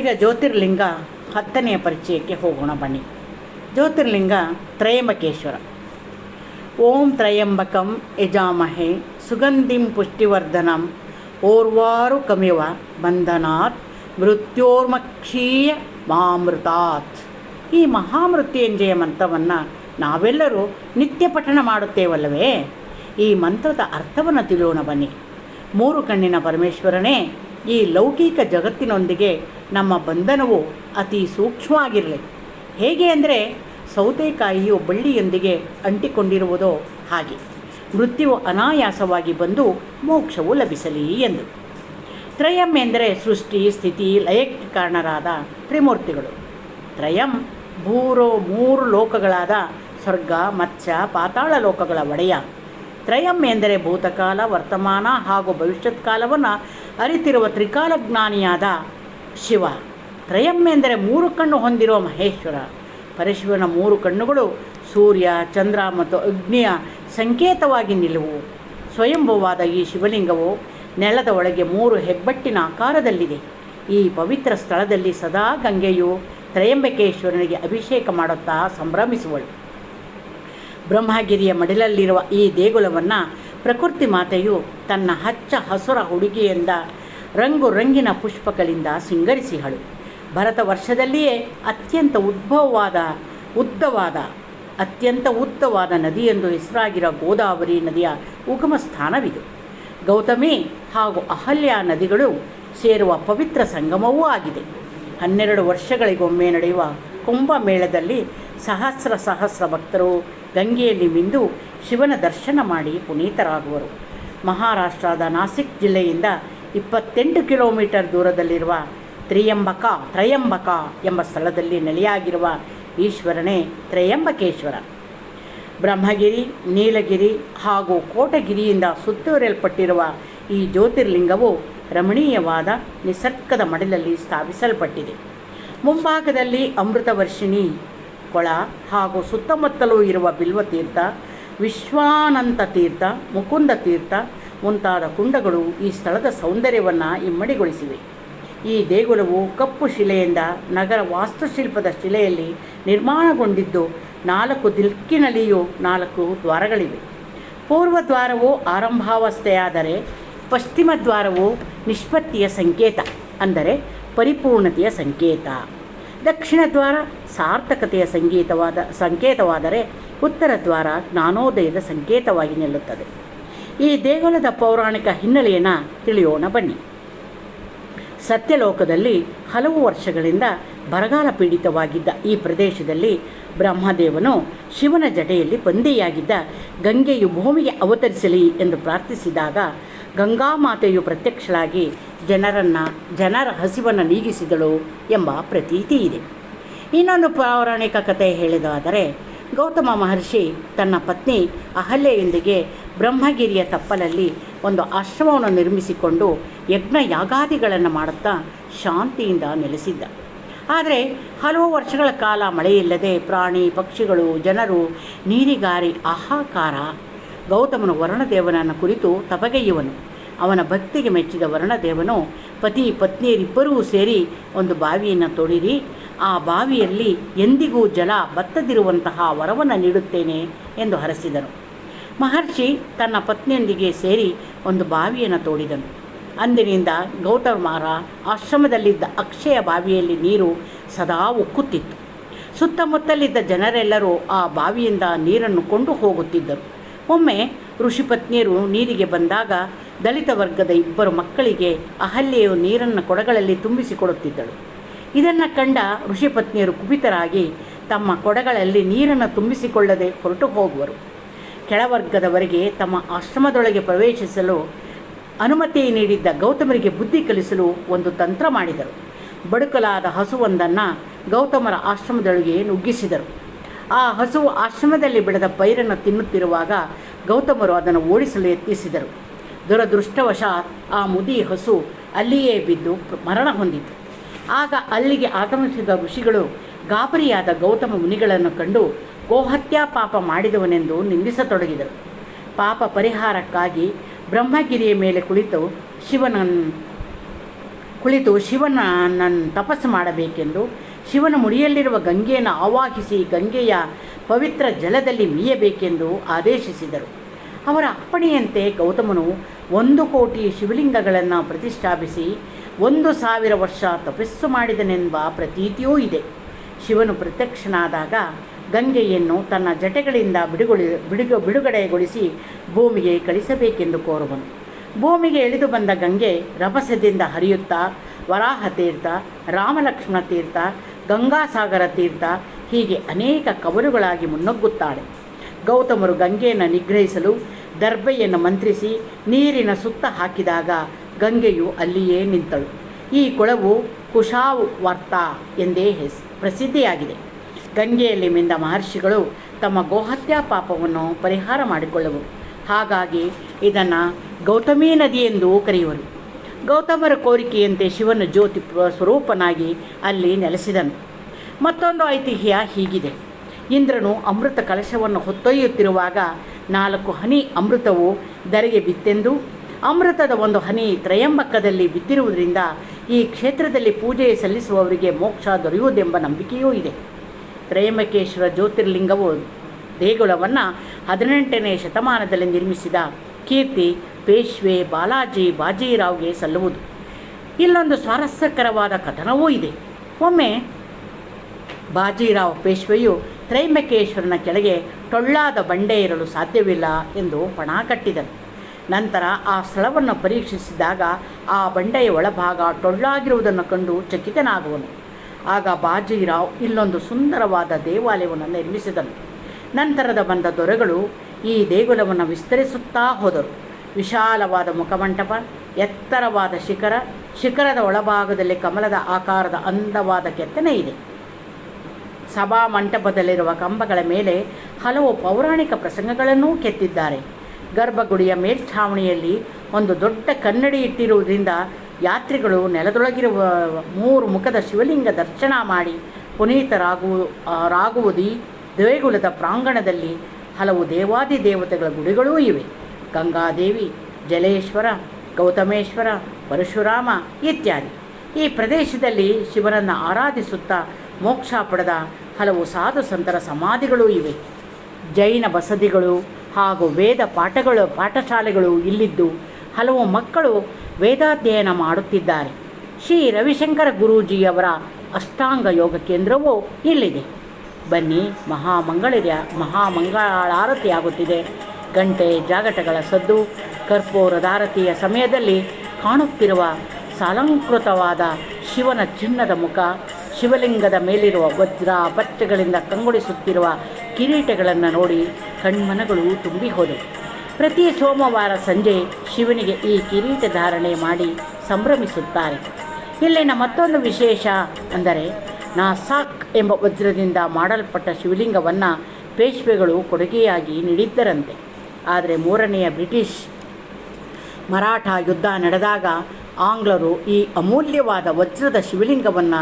ಈಗ ಜ್ಯೋತಿರ್ಲಿಂಗ 10ನೆಯ ಪರಿಚಯಕ್ಕೆ ಹೋಗೋಣ ಬನ್ನಿ. ಜ್ಯೋತಿರ್ಲಿಂಗ ತ್ರಯಂಬಕೇಶ್ವರ. ಓಂ ತ್ರಯಂಬಕಂ ಯಜಾಮಹೇ ಸುಗಂಧಿಂ ಪುಷ್ಟಿವರ್ಧನಂ ಓರ್ವಾರುಕಮಿವ ಬಂಧನಾತ್ ಮೃತ್ಯೋರ್ಮಕ್ಷೀಯ ಮಾಮೃತಾತ್. ಈ ಮಹಾಮೃತ್ಯುಂಜಯ ಮಂತ್ರವನ್ನು ನಾವೆಲ್ಲರೂ ನಿತ್ಯ ಪಠಣ ಮಾಡುತ್ತೇವಲ್ಲವೇ? ಈ ಮಂತ್ರದ ಅರ್ಥವನ್ನು ತಿಳಿಯೋಣ ಬನ್ನಿ. 3 ಕಣ್ಣಿನ ಪರಮೇಶ್ವರನೇ, ಈ ಲೌಕಿಕ ಜಗತ್ತಿನೊಂದಿಗೆ ನಮ್ಮ ಬಂಧನವು ಅತಿ ಸೂಕ್ಷ್ಮವಾಗಿರಲಿ. ಹೇಗೆ ಅಂದರೆ, ಸೌತೆಕಾಯಿಯು ಬಳ್ಳಿಯೊಂದಿಗೆ ಅಂಟಿಕೊಂಡಿರುವುದೋ ಹಾಗೆ ಮೃತ್ಯುವು ಅನಾಯಾಸವಾಗಿ ಬಂದು ಮೋಕ್ಷವು ಲಭಿಸಲಿ ಎಂದು. ತ್ರಯಂ ಎಂದರೆ ಸೃಷ್ಟಿ, ಸ್ಥಿತಿ, ಲಯಕ್ಕೆ ಕಾರಣರಾದ ತ್ರಿಮೂರ್ತಿಗಳು. ತ್ರಯಂ 3 ಲೋಕಗಳಾದ ಸ್ವರ್ಗ, ಮತ್ಸ್ಯ, ಪಾತಾಳ ಲೋಕಗಳ ಒಡೆಯ. ತ್ರಯಂ ಎಂದರೆ ಭೂತಕಾಲ, ವರ್ತಮಾನ ಹಾಗೂ ಭವಿಷ್ಯತ್ ಕಾಲವನ್ನು ಅರಿತಿರುವ ತ್ರಿಕಾಲಜ್ಞಾನಿಯಾದ ಶಿವ. ತ್ರಯಂ ಎಂದರೆ 3 ಕಣ್ಣು ಹೊಂದಿರುವ ಮಹೇಶ್ವರ. ಪರಶಿವನ 3 ಕಣ್ಣುಗಳು ಸೂರ್ಯ, ಚಂದ್ರ ಮತ್ತು ಅಗ್ನಿಯ ಸಂಕೇತವಾಗಿ ನಿಲ್ಲುವು. ಸ್ವಯಂಭುವಾದ ಈ ಶಿವಲಿಂಗವು ನೆಲದ ಒಳಗೆ 3 ಹೆಬ್ಬಟ್ಟಿನ ಆಕಾರದಲ್ಲಿದೆ. ಈ ಪವಿತ್ರ ಸ್ಥಳದಲ್ಲಿ ಸದಾ ಗಂಗೆಯು ತ್ರಯಂಬಕೇಶ್ವರನಿಗೆ ಅಭಿಷೇಕ ಮಾಡುತ್ತಾ ಸಂಭ್ರಮಿಸುವಳು. ಬ್ರಹ್ಮಗಿರಿಯ ಮಡಿಲಲ್ಲಿರುವ ಈ ದೇಗುಲವನ್ನು ಪ್ರಕೃತಿ ಮಾತೆಯು ತನ್ನ ಹಚ್ಚ ಹಸುರ ಹುಡುಗಿಯಿಂದ ರಂಗಿನ ಪುಷ್ಪಗಳಿಂದ ಸಿಂಗರಿಸಿಹಳು. ಭರತ ವರ್ಷದಲ್ಲಿಯೇ ಅತ್ಯಂತ ಉದ್ದವಾದ ನದಿಯೆಂದು ಹೆಸರಾಗಿರುವ ಗೋದಾವರಿ ನದಿಯ ಉಗಮ ಸ್ಥಾನವಿದು. ಗೌತಮಿ ಹಾಗೂ ಅಹಲ್ಯ ನದಿಗಳು ಸೇರುವ ಪವಿತ್ರ ಸಂಗಮವೂ ಆಗಿದೆ. 12 ವರ್ಷಗಳಿಗೊಮ್ಮೆ ನಡೆಯುವ ಕುಂಭಮೇಳದಲ್ಲಿ ಸಹಸ್ರ ಭಕ್ತರು ಗಂಗೆಯಲ್ಲಿ ಮಿಂದು ಶಿವನ ದರ್ಶನ ಮಾಡಿ ಪುನೀತರಾಗುವರು. ಮಹಾರಾಷ್ಟ್ರದ ನಾಸಿಕ್ ಜಿಲ್ಲೆಯಿಂದ 28 ಕಿಲೋಮೀಟರ್ ದೂರದಲ್ಲಿರುವ ತ್ರಯಂಬಕ ಎಂಬ ಸ್ಥಳದಲ್ಲಿ ನೆಲೆಯಾಗಿರುವ ಈಶ್ವರನೇ ತ್ರಯಂಬಕೇಶ್ವರ. ಬ್ರಹ್ಮಗಿರಿ, ನೀಲಗಿರಿ ಹಾಗೂ ಕೋಟಗಿರಿಯಿಂದ ಸುತ್ತುವರಿಯಲ್ಪಟ್ಟಿರುವ ಈ ಜ್ಯೋತಿರ್ಲಿಂಗವು ರಮಣೀಯವಾದ ನಿಸರ್ಗದ ಮಡಿಲಲ್ಲಿ ಸ್ಥಾಪಿಸಲ್ಪಟ್ಟಿದೆ. ಮುಂಭಾಗದಲ್ಲಿ ಅಮೃತವರ್ಷಿಣಿ ಕೊಳ ಹಾಗೂ ಸುತ್ತಮುತ್ತಲೂ ಇರುವ ಬಿಲ್ವತೀರ್ಥ, ವಿಶ್ವಾನಂತ ತೀರ್ಥ, ಮುಕುಂದ ತೀರ್ಥ ಮುಂತಾದ ಕುಂಡಗಳು ಈ ಸ್ಥಳದ ಸೌಂದರ್ಯವನ್ನು ಇಮ್ಮಡಿಗೊಳಿಸಿವೆ. ಈ ದೇಗುಲವು ಕಪ್ಪು ಶಿಲೆಯಿಂದ ನಗರ ವಾಸ್ತುಶಿಲ್ಪದ ಶಿಲೆಯಲ್ಲಿ ನಿರ್ಮಾಣಗೊಂಡಿದ್ದು 4 ದಿಕ್ಕಿನಲ್ಲಿಯೂ 4 ದ್ವಾರಗಳಿವೆ. ಪೂರ್ವ ದ್ವಾರವು ಆರಂಭಾವಸ್ಥೆಯಾದರೆ ಪಶ್ಚಿಮ ದ್ವಾರವು ನಿಷ್ಪತ್ತಿಯ ಸಂಕೇತ, ಅಂದರೆ ಪರಿಪೂರ್ಣತೆಯ ಸಂಕೇತ. ದಕ್ಷಿಣ ದ್ವಾರ ಸಾರ್ಥಕತೆಯ ಸಂಕೇತವಾದರೆ ಉತ್ತರ ದ್ವಾರ ಜ್ಞಾನೋದಯದ ಸಂಕೇತವಾಗಿ ನಿಲ್ಲುತ್ತದೆ. ಈ ದೇಗುಲದ ಪೌರಾಣಿಕ ಹಿನ್ನೆಲೆಯನ್ನು ತಿಳಿಯೋಣ ಬನ್ನಿ. ಸತ್ಯಲೋಕದಲ್ಲಿ ಹಲವು ವರ್ಷಗಳಿಂದ ಬರಗಾಲ ಪೀಡಿತವಾಗಿದ್ದ ಈ ಪ್ರದೇಶದಲ್ಲಿ ಬ್ರಹ್ಮದೇವನು ಶಿವನ ಜಟೆಯಲ್ಲಿ ಬಂದೆಯಾಗಿದ್ದ ಗಂಗೆಯು ಭೂಮಿಗೆ ಅವತರಿಸಲಿ ಎಂದು ಪ್ರಾರ್ಥಿಸಿದಾಗ ಗಂಗಾಮಾತೆಯು ಪ್ರತ್ಯಕ್ಷಳಾಗಿ ಜನರ ಹಸಿವನ್ನು ನೀಗಿಸಿದಳು ಎಂಬ ಪ್ರತೀತಿ ಇದೆ. ಇನ್ನೊಂದು ಪೌರಾಣಿಕ ಕಥೆ ಹೇಳಿದಾದರೆ, ಗೌತಮ ಮಹರ್ಷಿ ತನ್ನ ಪತ್ನಿ ಅಹಲ್ಯೆಯೊಂದಿಗೆ ಬ್ರಹ್ಮಗಿರಿಯ ತಪ್ಪಲಲ್ಲಿ ಒಂದು ಆಶ್ರಮವನ್ನು ನಿರ್ಮಿಸಿಕೊಂಡು ಯಜ್ಞ ಯಾಗಾದಿಗಳನ್ನು ಮಾಡುತ್ತಾ ಶಾಂತಿಯಿಂದ ನೆಲೆಸಿದ್ದ. ಆದರೆ ಹಲವು ವರ್ಷಗಳ ಕಾಲ ಮಳೆಯಿಲ್ಲದೆ ಪ್ರಾಣಿ ಪಕ್ಷಿಗಳು, ಜನರು ನೀರಿಗಾರಿ ಹಾಹಾಕಾರ. ಗೌತಮನು ವರುಣದೇವನನ್ನು ಕುರಿತು ತಪಗೈಯುವನು. ಅವನ ಭಕ್ತಿಗೆ ಮೆಚ್ಚಿದ ವರುಣದೇವನು ಪತಿ ಪತ್ನಿಯರಿಬ್ಬರೂ ಸೇರಿ ಒಂದು ಬಾವಿಯನ್ನು ತೋಡಿರಿ, ಆ ಬಾವಿಯಲ್ಲಿ ಎಂದಿಗೂ ಜಲ ಬತ್ತದಿರುವಂತಹ ವರವನ್ನು ನೀಡುತ್ತೇನೆ ಎಂದು ಹರಸಿದನು. ಮಹರ್ಷಿ ತನ್ನ ಪತ್ನಿಯೊಂದಿಗೆ ಸೇರಿ ಒಂದು ಬಾವಿಯನ್ನು ತೋಡಿದನು. ಅಂದಿನಿಂದ ಗೌತಮರ ಆಶ್ರಮದಲ್ಲಿದ್ದ ಅಕ್ಷಯ ಬಾವಿಯಲ್ಲಿ ನೀರು ಸದಾ ಉಕ್ಕುತ್ತಿತ್ತು. ಸುತ್ತಮುತ್ತಲಿದ್ದ ಜನರೆಲ್ಲರೂ ಆ ಬಾವಿಯಿಂದ ನೀರನ್ನು ಕೊಂಡು ಹೋಗುತ್ತಿದ್ದರು. ಒಮ್ಮೆ ಋಷಿಪತ್ನಿಯರು ನೀರಿಗೆ ಬಂದಾಗ ದಲಿತ ವರ್ಗದ 2 ಮಕ್ಕಳಿಗೆ ಅಹಲ್ಯೆಯು ನೀರನ್ನು ಕೊಡಗಳಲ್ಲಿ ತುಂಬಿಸಿಕೊಡುತ್ತಿದ್ದಳು. ಇದನ್ನು ಕಂಡ ಋಷಿಪತ್ನಿಯರು ಕುಪಿತರಾಗಿ ತಮ್ಮ ಕೊಡಗಳಲ್ಲಿ ನೀರನ್ನು ತುಂಬಿಸಿಕೊಳ್ಳದೆ ಹೊರಟು ಹೋಗುವರು. ಕೆಳವರ್ಗದವರಿಗೆ ತಮ್ಮ ಆಶ್ರಮದೊಳಗೆ ಪ್ರವೇಶಿಸಲು ಅನುಮತಿ ನೀಡಿದ್ದ ಗೌತಮರಿಗೆ ಬುದ್ಧಿ ಕಲಿಸಲು ಒಂದು ತಂತ್ರ ಮಾಡಿದರು. ಬಡುಕಲಾದ ಹಸುವೊಂದನ್ನು ಗೌತಮರ ಆಶ್ರಮದೊಳಗೆ ನುಗ್ಗಿಸಿದರು. ಆ ಹಸುವು ಆಶ್ರಮದಲ್ಲಿ ಬೆಳೆದ ಪೈರನ್ನು ತಿನ್ನುತ್ತಿರುವಾಗ ಗೌತಮರು ಅದನ್ನು ಓಡಿಸಲು ಯತ್ನಿಸಿದರು. ದುರದೃಷ್ಟವಶಾತ್ ಆ ಮುದಿ ಹಸು ಅಲ್ಲಿಯೇ ಬಿದ್ದು ಮರಣ ಹೊಂದಿತು. ಆಗ ಅಲ್ಲಿಗೆ ಆಗಮಿಸಿದ ಋಷಿಗಳು ಗಾಬರಿಯಾದ ಗೌತಮ ಮುನಿಗಳನ್ನು ಕಂಡು ಗೋಹತ್ಯಾ ಪಾಪ ಮಾಡಿದವನೆಂದು ನಿಂದಿಸತೊಡಗಿದರು. ಪಾಪ ಪರಿಹಾರಕ್ಕಾಗಿ ಬ್ರಹ್ಮಗಿರಿಯ ಮೇಲೆ ಕುಳಿತು ಕುಳಿತು ಶಿವನನ್ನು ತಪಸ್ಸು ಮಾಡಬೇಕೆಂದು ಶಿವನ ಮುಡಿಯಲ್ಲಿರುವ ಗಂಗೆಯನ್ನು ಆವಾಹಿಸಿ ಗಂಗೆಯ ಪವಿತ್ರ ಜಲದಲ್ಲಿ ಮೀಯಬೇಕೆಂದು ಆದೇಶಿಸಿದರು. ಅವರ ಅಪ್ಪಣೆಯಂತೆ ಗೌತಮನು 1,000,000 ಶಿವಲಿಂಗಗಳನ್ನು ಪ್ರತಿಷ್ಠಾಪಿಸಿ 1,000 ವರ್ಷ ತಪಸ್ಸು ಮಾಡಿದನೆಂಬ ಪ್ರತೀತಿಯೂ ಇದೆ. ಶಿವನು ಪ್ರತ್ಯಕ್ಷನಾದಾಗ ಗಂಗೆಯನ್ನು ತನ್ನ ಜಟೆಗಳಿಂದ ಬಿಡುಗಡೆಗೊಳಿಸಿ ಭೂಮಿಗೆ ಕಳಿಸಬೇಕೆಂದು ಕೋರುವನು. ಭೂಮಿಗೆ ಇಳಿದು ಬಂದ ಗಂಗೆ ರಭಸದಿಂದ ಹರಿಯುತ್ತಾ ವರಾಹ ತೀರ್ಥ, ರಾಮಲಕ್ಷ್ಮಣ ತೀರ್ಥ, ಗಂಗಾಸಾಗರ ತೀರ್ಥ ಹೀಗೆ ಅನೇಕ ಕವಲುಗಳಾಗಿ ಮುನ್ನುಗ್ಗುತ್ತಾಳೆ. ಗೌತಮರು ಗಂಗೆಯನ್ನು ನಿಗ್ರಹಿಸಲು ದರ್ಬೆಯನ್ನು ಮಂತ್ರಿಸಿ ನೀರಿನ ಸುತ್ತ ಹಾಕಿದಾಗ ಗಂಗೆಯು ಅಲ್ಲಿಯೇ ನಿಂತಳು. ಈ ಕೊಳವು ಕುಶಾವರ್ತ ಎಂದೇ ಪ್ರಸಿದ್ಧಿಯಾಗಿದೆ. ಗಂಗೆಯಲ್ಲಿ ಮಿಂದ ಮಹರ್ಷಿಗಳು ತಮ್ಮ ಗೋಹತ್ಯಾ ಪಾಪವನ್ನು ಪರಿಹಾರ ಮಾಡಿಕೊಳ್ಳುವರು. ಹಾಗಾಗಿ ಇದನ್ನು ಗೌತಮೀ ನದಿ ಎಂದು ಕರೆಯುವರು. ಗೌತಮರ ಕೋರಿಕೆಯಂತೆ ಶಿವನ ಜ್ಯೋತಿ ಸ್ವರೂಪನಾಗಿ ಅಲ್ಲಿ ನೆಲೆಸಿದನು. ಮತ್ತೊಂದು ಐತಿಹ್ಯ ಹೀಗಿದೆ. ಇಂದ್ರನು ಅಮೃತ ಕಲಶವನ್ನು ಹೊತ್ತೊಯ್ಯುತ್ತಿರುವಾಗ 4 ಹನಿ ಅಮೃತವು ಧರೆಗೆ ಬಿತ್ತೆಂದು, ಅಮೃತದ 1 ಹನಿ ತ್ರಯಂಬಕದಲ್ಲಿ ಬಿದ್ದಿರುವುದರಿಂದ ಈ ಕ್ಷೇತ್ರದಲ್ಲಿ ಪೂಜೆ ಸಲ್ಲಿಸುವವರಿಗೆ ಮೋಕ್ಷ ದೊರೆಯುವುದೆಂಬ ನಂಬಿಕೆಯೂ ಇದೆ. ತ್ರಯಂಬಕೇಶ್ವರ ಜ್ಯೋತಿರ್ಲಿಂಗವು ದೇಗುಲವನ್ನು 18ನೇ ಶತಮಾನದಲ್ಲಿ ನಿರ್ಮಿಸಿದ ಕೀರ್ತಿ ಪೇಶ್ವೆ ಬಾಲಾಜಿ ಬಾಜಿರಾವ್ಗೆ ಸಲ್ಲುವುದು. ಇಲ್ಲೊಂದು ಸ್ವಾರಸ್ಯಕರವಾದ ಕಥನವೂ ಇದೆ. ಒಮ್ಮೆ ಬಾಜಿರಾವ್ ಪೇಶ್ವೆಯು ತ್ರಯಂಬಕೇಶ್ವರನ ಕೆಳಗೆ ಟೊಳ್ಳಾದ ಬಂಡೆ ಇರಲು ಸಾಧ್ಯವಿಲ್ಲ ಎಂದು ಪಣ ಕಟ್ಟಿದನು. ನಂತರ ಆ ಸ್ಥಳವನ್ನು ಪರೀಕ್ಷಿಸಿದಾಗ ಆ ಬಂಡೆಯ ಒಳಭಾಗ ಟೊಳ್ಳಾಗಿರುವುದನ್ನು ಕಂಡು ಚಕಿತನಾಗುವನು. ಆಗ ಬಾಜಿರಾವ್ ಇಲ್ಲೊಂದು ಸುಂದರವಾದ ದೇವಾಲಯವನ್ನು ನಿರ್ಮಿಸಿದನು. ನಂತರದ ಬಂದ ದೊರೆಗಳು ಈ ದೇಗುಲವನ್ನು ವಿಸ್ತರಿಸುತ್ತಾ ಹೋದರು. ವಿಶಾಲವಾದ ಮುಖಮಂಟಪ, ಎತ್ತರವಾದ ಶಿಖರದ ಒಳಭಾಗದಲ್ಲಿ ಕಮಲದ ಆಕಾರದ ಅಂದವಾದ ಕೆತ್ತನೆ ಇದೆ. ಸಭಾ ಮಂಟಪದಲ್ಲಿರುವ ಕಂಬಗಳ ಮೇಲೆ ಹಲವು ಪೌರಾಣಿಕ ಪ್ರಸಂಗಗಳನ್ನೂ ಕೆತ್ತಿದ್ದಾರೆ. ಗರ್ಭಗುಡಿಯ ಮೇಲ್ಛಾವಣಿಯಲ್ಲಿ ಒಂದು ದೊಡ್ಡ ಕನ್ನಡಿ ಇಟ್ಟಿರುವುದರಿಂದ ಯಾತ್ರಿಗಳು ನೆಲದೊಳಗಿರುವ 3 ಮುಖದ ಶಿವಲಿಂಗ ದರ್ಶನ ಮಾಡಿ ಪುನೀತರಾಗುವುದೀ ದೇಗುಲದ ಪ್ರಾಂಗಣದಲ್ಲಿ ಹಲವು ದೇವಾದಿ ದೇವತೆಗಳ ಗುಡಿಗಳೂ ಇವೆ. ಗಂಗಾದೇವಿ, ಜಲೇಶ್ವರ, ಗೌತಮೇಶ್ವರ, ಪರಶುರಾಮ ಇತ್ಯಾದಿ. ಈ ಪ್ರದೇಶದಲ್ಲಿ ಶಿವನನ್ನು ಆರಾಧಿಸುತ್ತಾ ಮೋಕ್ಷ ಪಡೆದ ಹಲವು ಸಾಧು ಸಂತರ ಸಮಾಧಿಗಳೂ ಇವೆ. ಜೈನ ಬಸದಿಗಳು ಹಾಗೂ ವೇದ ಪಾಠಶಾಲೆಗಳು ಇಲ್ಲಿದ್ದು ಹಲವು ಮಕ್ಕಳು ವೇದಾಧ್ಯಯನ ಮಾಡುತ್ತಿದ್ದಾರೆ. ಶ್ರೀ ರವಿಶಂಕರ ಗುರೂಜಿಯವರ ಅಷ್ಟಾಂಗ ಯೋಗ ಕೇಂದ್ರವೂ ಇಲ್ಲಿದೆ. ಬನ್ನಿ, ಮಹಾಮಂಗಳಾರತಿ ಆಗುತ್ತಿದೆ. ಗಂಟೆ ಜಾಗಟಗಳ ಸದ್ದು, ಕರ್ಪೂರದಾರತಿಯ ಸಮಯದಲ್ಲಿ ಕಾಣುತ್ತಿರುವ ಸಾಲಂಕೃತವಾದ ಶಿವನ ಚಿನ್ನದ ಮುಖ, ಶಿವಲಿಂಗದ ಮೇಲಿರುವ ವಜ್ರ ಪಚ್ಚೆಗಳಿಂದ ಕಂಗೊಳಿಸುತ್ತಿರುವ ಕಿರೀಟಗಳನ್ನು ನೋಡಿ ಕಣ್ಮನಗಳು ತುಂಬಿ ಹೋದವು. ಪ್ರತಿ ಸೋಮವಾರ ಸಂಜೆ ಶಿವನಿಗೆ ಈ ಕಿರೀಟ ಧಾರಣೆ ಮಾಡಿ ಸಂಭ್ರಮಿಸುತ್ತಾರೆ. ಇಲ್ಲಿನ ಮತ್ತೊಂದು ವಿಶೇಷ ಅಂದರೆ ನಾಸಾಕ್ ಎಂಬ ವಜ್ರದಿಂದ ಮಾಡಲ್ಪಟ್ಟ ಶಿವಲಿಂಗವನ್ನು ಪೇಶ್ವೆಗಳು ಕೊಡುಗೆಯಾಗಿ ನೀಡಿದ್ದರಂತೆ. ಆದರೆ 3ನೇ ಬ್ರಿಟಿಷ್ ಮರಾಠ ಯುದ್ಧ ನಡೆದಾಗ ಆಂಗ್ಲರು ಈ ಅಮೂಲ್ಯವಾದ ವಜ್ರದ ಶಿವಲಿಂಗವನ್ನು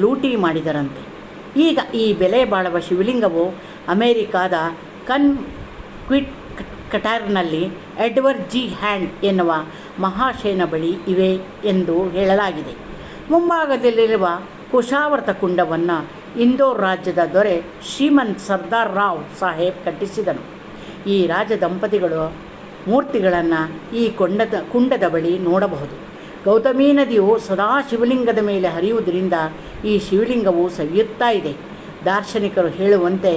ಲೂಟಿ ಮಾಡಿದರಂತೆ. ಈಗ ಈ ಬೆಲೆ ಬಾಳುವ ಶಿವಲಿಂಗವು ಅಮೆರಿಕಾದ ಕಟಾರ್ನಲ್ಲಿ ಎಡ್ವರ್ಡ್ ಜಿ ಹ್ಯಾಂಡ್ ಎನ್ನುವ ಮಹಾಶಯನ ಬಳಿ ಇವೆ ಎಂದು ಹೇಳಲಾಗಿದೆ. ಮುಂಭಾಗದಲ್ಲಿರುವ ಕುಶಾವರ್ತ ಕುಂಡವನ್ನು ಇಂದೋರ್ ರಾಜ್ಯದ ದೊರೆ ಶ್ರೀಮಂತ್ ಸರ್ದಾರ್ ರಾವ್ ಸಾಹೇಬ್ ಕಟ್ಟಿಸಿದನು. ಈ ರಾಜ ದಂಪತಿಗಳ ಮೂರ್ತಿಗಳನ್ನು ಈ ಕುಂಡದ ಬಳಿ ನೋಡಬಹುದು. ಗೌತಮೀ ನದಿಯು ಸದಾ ಶಿವಲಿಂಗದ ಮೇಲೆ ಹರಿಯುವುದರಿಂದ ಈ ಶಿವಲಿಂಗವು ಸವಿಯುತ್ತಾ ಇದೆ. ದಾರ್ಶನಿಕರು ಹೇಳುವಂತೆ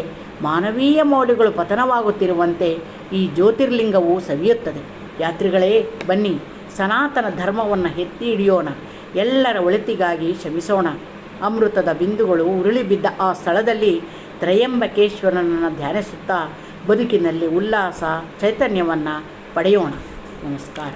ಮಾನವೀಯ ಮೌಲ್ಯಗಳು ಪತನವಾಗುತ್ತಿರುವಂತೆ ಈ ಜ್ಯೋತಿರ್ಲಿಂಗವು ಸವಿಯುತ್ತದೆ. ಯಾತ್ರಿಗಳೇ, ಬನ್ನಿ, ಸನಾತನ ಧರ್ಮವನ್ನು ಎತ್ತಿ ಹಿಡಿಯೋಣ. ಎಲ್ಲರ ಒಳಿತಿಗಾಗಿ ಶ್ರಮಿಸೋಣ. ಅಮೃತದ ಬಿಂದುಗಳು ಉರುಳಿ ಬಿದ್ದ ಆ ಸ್ಥಳದಲ್ಲಿ ತ್ರಯಂಬಕೇಶ್ವರನನ್ನು ಧ್ಯಾನಿಸುತ್ತಾ ಬದುಕಿನಲ್ಲಿ ಉಲ್ಲಾಸ ಚೈತನ್ಯವನ್ನು ಪಡೆಯೋಣ. ನಮಸ್ಕಾರ.